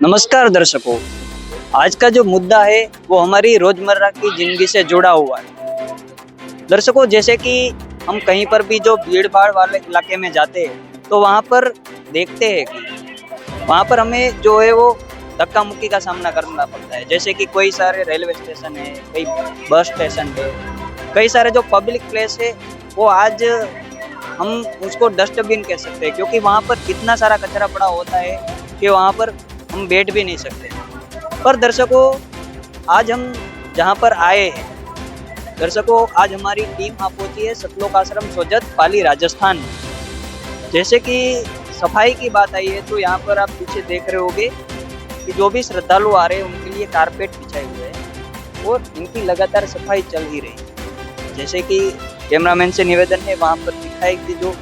नमस्कार दर्शकों। आज का जो मुद्दा है वो हमारी रोजमर्रा की जिंदगी से जुड़ा हुआ है। दर्शकों, जैसे कि हम कहीं पर भी जो भीड़ भाड़ वाले इलाके में जाते हैं तो वहाँ पर देखते हैं कि वहाँ पर हमें जो है वो धक्का मुक्की का सामना करना पड़ता है। जैसे कि कोई सारे रेलवे स्टेशन है, कई बस स्टेशन है, कई सारे जो पब्लिक प्लेस है वो आज हम उसको डस्टबिन कह सकते हैं, क्योंकि वहाँ पर इतना सारा कचरा पड़ा होता है कि वहाँ पर हम बैठ भी नहीं सकते। पर दर्शकों, आज हम जहाँ पर आए हैं, दर्शकों आज हमारी टीम यहाँ पहुंची है सतलोक आश्रम सोजत, पाली, राजस्थान में। जैसे कि सफाई की बात आई है तो यहाँ पर आप पीछे देख रहे होंगे कि जो भी श्रद्धालु आ रहे हैं उनके लिए कारपेट बिछाए हुए हैं और इनकी लगातार सफाई चल ही रही है। जैसे कि कैमरामैन से निवेदन है वहाँ पर दिखाए कि जो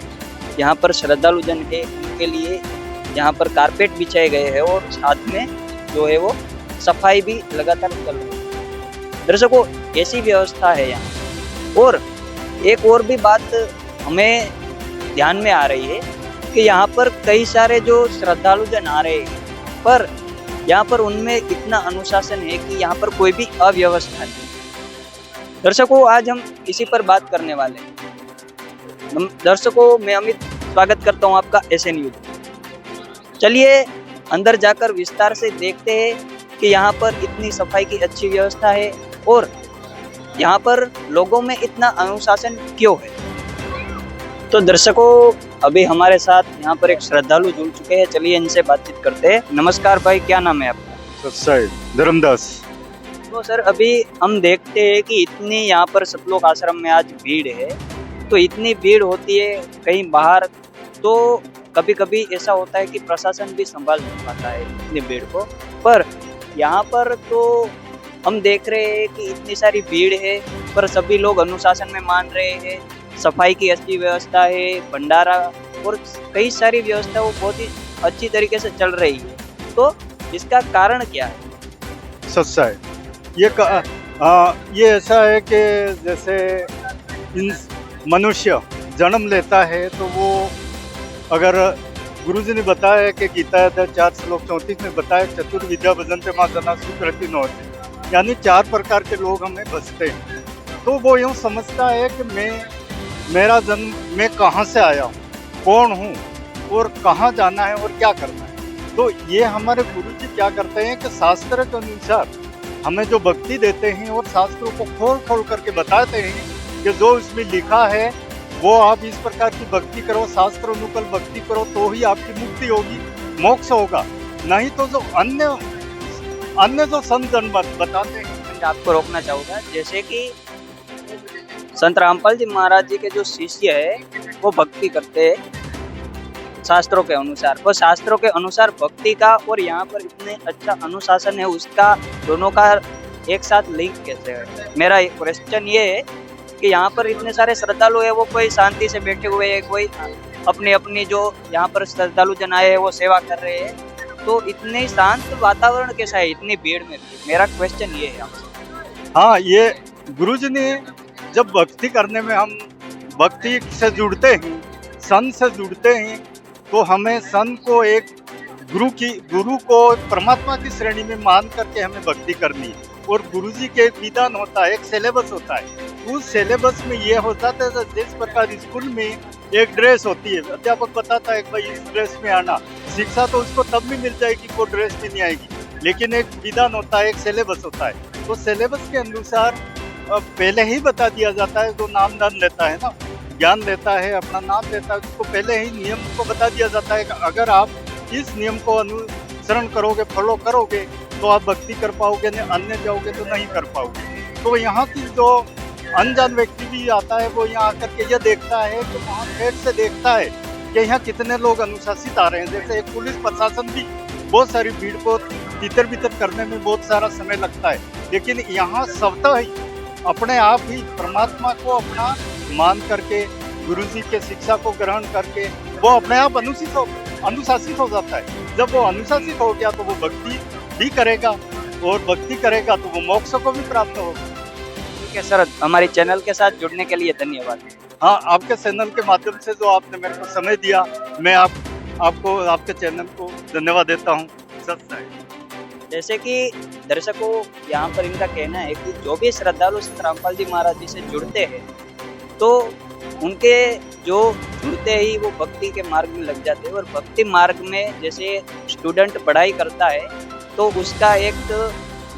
यहाँ पर श्रद्धालु जन है उनके लिए यहाँ पर कारपेट बिछाए गए हैं और साथ में जो है वो सफाई भी लगातार चल रही है। दर्शकों, ऐसी व्यवस्था है यहाँ। और एक और भी बात हमें ध्यान में आ रही है कि यहाँ पर कई सारे जो श्रद्धालु जन आ रहे हैं, पर यहाँ पर उनमें इतना अनुशासन है कि यहाँ पर कोई भी अव्यवस्था नहीं। दर्शकों, आज हम इसी पर बात करने वाले हैं। दर्शकों, मैं अमित स्वागत करता हूँ आपका एसएन न्यूज। चलिए अंदर जाकर विस्तार से देखते हैं कि यहाँ पर इतनी सफाई की अच्छी व्यवस्था है और यहाँ पर लोगों में इतना अनुशासन क्यों है। तो दर्शकों, अभी हमारे साथ यहाँ पर एक श्रद्धालु जुड़ चुके हैं। चलिए इनसे बातचीत करते हैं। नमस्कार भाई, क्या नाम है आपका? सत्साई धर्मदास। तो सर, अभी हम देखते हैं कि इतनी यहाँ पर सतलोक आश्रम में आज भीड़ है, तो इतनी भीड़ होती है कहीं बाहर, तो कभी कभी ऐसा होता है कि प्रशासन भी संभाल नहीं पाता है इतनी भीड़ को। पर यहाँ पर तो हम देख रहे हैं कि इतनी सारी भीड़ है पर सभी लोग अनुशासन में मान रहे हैं। सफाई की अच्छी व्यवस्था है, भंडारा और कई सारी व्यवस्था वो बहुत ही अच्छी तरीके से चल रही है। तो इसका कारण क्या है? सत्साई ये ऐसा है कि जैसे मनुष्य जन्म लेता है तो वो, अगर गुरुजी ने बताया कि गीता 4:34 में बताया, चतुर्विद्या भजन्ते मां जना सुकृति नोते, यानी 4 प्रकार के लोग हमें बसते हैं। तो वो यूँ समझता है कि मेरा जन्म, मैं कहाँ से आया हूँ, कौन हूँ और कहाँ जाना है और क्या करना है। तो ये हमारे गुरुजी क्या करते हैं कि शास्त्र के अनुसार हमें जो भक्ति देते हैं और शास्त्रों को खोल खोल करके बताते हैं कि जो इसमें लिखा है वो आप इस प्रकार की भक्ति करो, शास्त्र अनुकूल भक्ति करो तो ही आपकी मुक्ति होगी, मोक्ष होगा। नहीं तो जो अन्य जो संत जन बताते हैं। मैं आपको रोकना चाहूँगा, जैसे कि संत रामपाल जी महाराज जी के जो शिष्य है वो भक्ति करते हैं शास्त्रों के अनुसार, वो शास्त्रों के अनुसार भक्ति का और यहाँ पर इतने अच्छा अनुशासन है उसका, दोनों का एक साथ लिंक कैसे है। मेरा एक क्वेश्चन ये है कि यहाँ पर इतने सारे श्रद्धालु है, वो कोई शांति से बैठे हुए हैं, कोई अपनी अपनी जो यहाँ पर श्रद्धालु जन आए हैं वो सेवा कर रहे हैं, तो इतने शांत वातावरण कैसा है इतनी भीड़ में? मेरा क्वेश्चन ये है आपसे। हाँ, ये गुरुजी ने जब भक्ति करने में हम भक्ति से जुड़ते हैं, संत से जुड़ते हैं, तो हमें संत को एक गुरु को परमात्मा की श्रेणी में मान करके हमें भक्ति करनी है। और गुरुजी के एक विधान होता है, एक सिलेबस होता है। उस सिलेबस में ये होता है जिस प्रकार स्कूल में एक ड्रेस होती है, अध्यापक बताता है कि भाई इस ड्रेस में आना, शिक्षा तो उसको तब भी मिल जाएगी वो ड्रेस में नहीं आएगी, लेकिन एक विधान होता है, एक सिलेबस होता है। तो सिलेबस के अनुसार पहले ही बता दिया जाता है। जो नामदान लेता है ना, ज्ञान लेता है, अपना नाम लेता है, उसको पहले ही नियम को बता दिया जाता है कि अगर आप इस नियम को अनुसरण करोगे, फॉलो करोगे तो आप भक्ति कर पाओगे, नहीं अन्य जाओगे तो नहीं कर पाओगे। तो यहाँ की जो अनजान व्यक्ति भी आता है वो यहाँ आकर के यह देखता है कि वहाँ गेट से देखता है कि यहाँ कितने लोग अनुशासित आ रहे हैं। जैसे एक पुलिस प्रशासन भी बहुत सारी भीड़ को तितर बितर करने में बहुत सारा समय लगता है, लेकिन यहाँ स्वतः ही अपने आप ही परमात्मा को अपना मान करके, गुरुजी के शिक्षा को ग्रहण करके वो अपने आप अनुशासित हो जाता है। जब वो अनुशासित हो गया तो वो भक्ति भी करेगा और भक्ति करेगा तो वो मोक्ष को भी प्राप्त होगा। ठीक है सर, हमारे चैनल के साथ जुड़ने के लिए धन्यवाद। हाँ, आपके चैनल के माध्यम से जो आपने मेरे को समय दिया, मैं आपको आपके चैनल को धन्यवाद देता हूँ। सत्य है। जैसे कि दर्शकों यहाँ पर इनका कहना है कि जो भी श्रद्धालु संत रामपाल जी महाराज जी से जुड़ते हैं तो उनके जो जुड़ते ही वो भक्ति के मार्ग में लग जाते हैं, और भक्ति मार्ग में जैसे स्टूडेंट पढ़ाई करता है तो उसका एक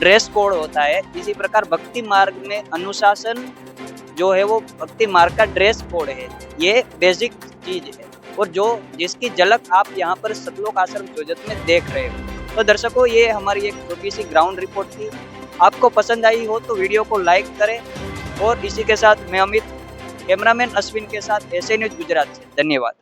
ड्रेस कोड होता है, इसी प्रकार भक्ति मार्ग में अनुशासन जो है वो भक्ति मार्ग का ड्रेस कोड है। ये बेसिक चीज है और जो जिसकी झलक आप यहाँ पर सतलोक आश्रम जोजत में देख रहे हो। तो दर्शकों ये हमारी एक छोटी सी ग्राउंड रिपोर्ट थी। आपको पसंद आई हो तो वीडियो को लाइक करें, और इसी के साथ मैं अमित कैमरामैन अश्विन के साथ ऐसे न्यूज गुजरात से, धन्यवाद।